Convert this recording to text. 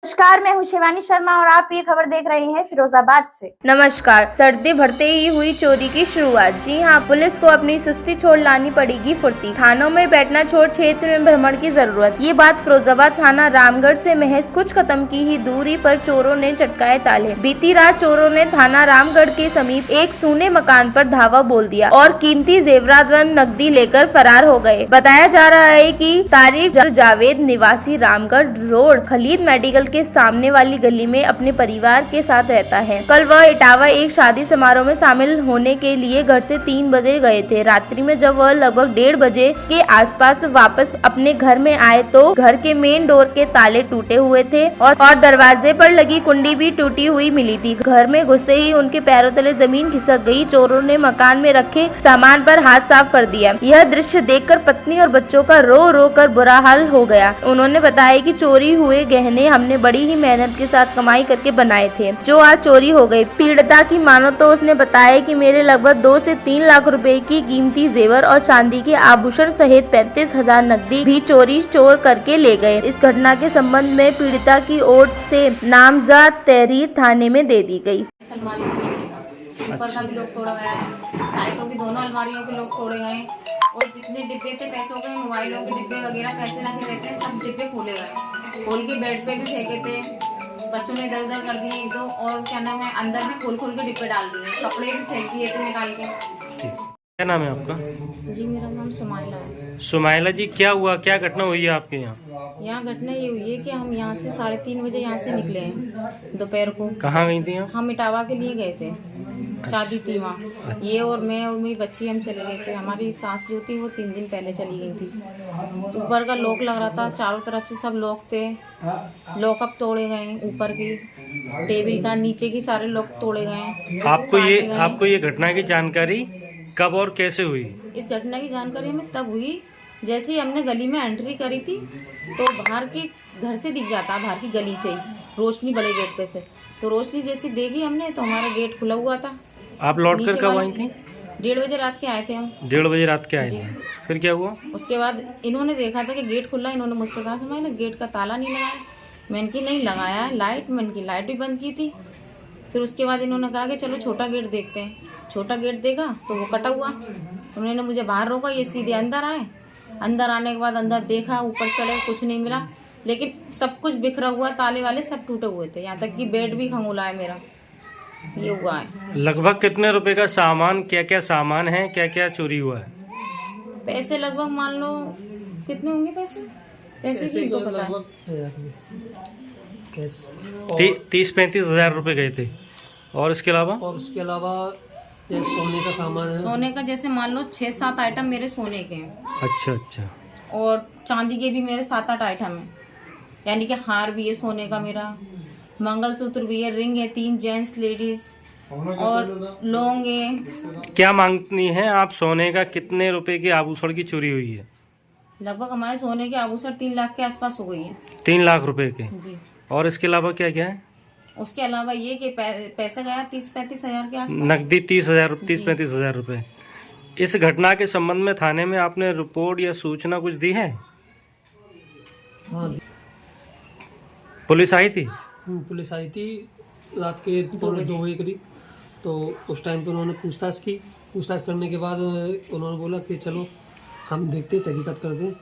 नमस्कार, मैं हूं शिवानी शर्मा और आप ये खबर देख रहे हैं फिरोजाबाद से। नमस्कार। सर्दी बढ़ते ही हुई चोरी की शुरुआत। जी हां, पुलिस को अपनी सुस्ती छोड़ लानी पड़ेगी फुर्ती। थानों में बैठना छोड़ क्षेत्र में भ्रमण की जरूरत। ये बात फिरोजाबाद थाना रामगढ़ से महज कुछ कदम की ही दूरी पर चोरों ने चटकाए ताले। बीती रात चोरों ने थाना रामगढ़ के समीप एक सूने मकान पर धावा बोल दिया और कीमती जेवरात व नकदी लेकर फरार हो गए। बताया जा रहा है कि तारिक जावेद निवासी रामगढ़ रोड खलीद मेडिकल के सामने वाली गली में अपने परिवार के साथ रहता है। कल वह इटावा एक शादी समारोह में शामिल होने के लिए घर से 3 बजे गए थे। रात्रि में जब वह लगभग 1:30 बजे के आसपास वापस अपने घर में आए तो घर के मेन डोर के ताले टूटे हुए थे और दरवाजे पर लगी कुंडी भी टूटी हुई मिली थी। घर में घुसते ही उनके पैरों तले जमीन खिसक गई। चोरों ने मकान में रखे सामान पर हाथ साफ कर दिया। यह दृश्य देखकर पत्नी और बच्चों का रो रो कर बुरा हाल हो गया। उन्होंने बताया कि चोरी हुए गहने हमने बड़ी ही मेहनत के साथ कमाई करके बनाए थे, जो आज चोरी हो गए। पीड़िता की मानो तो उसने बताया कि मेरे लगभग 2 से 3 लाख रुपए की कीमती जेवर और चांदी के आभूषण सहित 35,000 नकदी भी चोर करके ले गए। इस घटना के संबंध में पीड़िता की ओर से नामजद तहरीर थाने में दे दी गई। ऊपर का भी लोग तोड़ा गया है, साइडों की दोनों अलमारियों के लोग तोड़े गए और जितने डिब्बे थे पैसों के, मोबाइलों के डिब्बे वगैरह पैसे रखे रहते हैं, सब डिब्बे खोले गए। खोल के बेड पे भी फेंके थे, बच्चों ने इधर उधर कर दिए 1-2 और क्या नाम है अंदर भी खोल के डिब्बे डाल दिए, कपड़े भी फेंक दिए थे निकाल के। क्या नाम है आपका? जी मेरा नाम सुमाइला है। सुमाइला जी, क्या हुआ, क्या घटना हुई है आपके यहाँ? यहाँ घटना ये हुई है कि हम यहाँ से 3:30 बजे यहाँ से निकले हैं दोपहर को। कहाँ गई थी आप? हम इटावा के लिए गए थे, शादी थी वहाँ। ये और मैं और मेरी बच्ची हम चले गए थे। हमारी सास जो थी वो 3 दिन पहले चली गई थी। ऊपर का लॉक लग रहा था, चारों तरफ से सब लॉक थे, लॉकअप तोड़े गए, ऊपर की टेबल का नीचे की सारे लॉक तोड़े गए। आपको ये घटना की जानकारी कब और कैसे हुई? इस घटना की जानकारी हमें तब हुई जैसे ही हमने गली में एंट्री करी थी तो बाहर के घर से दिख जाता, बाहर की गली से ही रोशनी बड़े गेट पे से, तो रोशनी जैसी देखी हमने तो हमारा गेट खुला हुआ था। आप लौट कर कब आई थी? 1:30 बजे रात के आए थे हम। 1:30 बजे रात के आए थे, फिर क्या हुआ? उसके बाद इन्होंने देखा था कि गेट खुला, इन्होंने मुझसे कहा सुमाइला गेट का ताला नहीं लगाया। मैंने की नहीं लगाया है, मैंने की लाइट भी बंद की थी। फिर उसके बाद इन्होंने कहा कि चलो छोटा गेट देखते हैं। छोटा गेट देखा तो वो कटा हुआ। उन्होंने मुझे बाहर रोका, ये सीधे अंदर आए। अंदर आने के बाद अंदर देखा, ऊपर चढ़े, कुछ नहीं मिला, लेकिन सब कुछ बिखरा हुआ, ताले वाले सब टूटे हुए थे, यहाँ तक कि बेड भी खंगोला है मेरा। ये हुआ है। लगभग कितने रुपए का सामान, क्या क्या सामान है, क्या क्या चोरी हुआ है? पैसे लगभग मान लो कितने होंगे पैसे की इनको पता है। 30-35 हजार रुपए गए थे। और इसके अलावा ये सोने का सामान है। सोने का जैसे मान लो 6-7 आइटम मेरे सोने के हैं। अच्छा। और चांदी के भी मेरे 7-8 आइटम है, यानी कि हार भी है सोने का मेरा, मंगलसूत्र भी है, रिंग है 3 जेंट्स लेडीज और लौंग है। क्या मांगनी है आप? सोने का कितने रुपए के आभूषण की चोरी हुई है? लगभग हमारे सोने के आभूषण 3 लाख के आसपास हो गई है। 3 लाख रुपए के जी। और इसके अलावा क्या क्या है? उसके अलावा ये कि पैसा गया 30-35 हजार के आसपास। नकदी 30-35 हजार रुपए। इस घटना के संबंध में थाने में आपने रिपोर्ट या सूचना कुछ दी है? हाँ, पुलिस आई थी? पुलिस आई थी रात के 2 बजे करीब। तो उस टाइम पे उन्होंने पूछताछ करने के बाद उन्होंने बोला कि चलो हम देखते तहकीकात कर दें।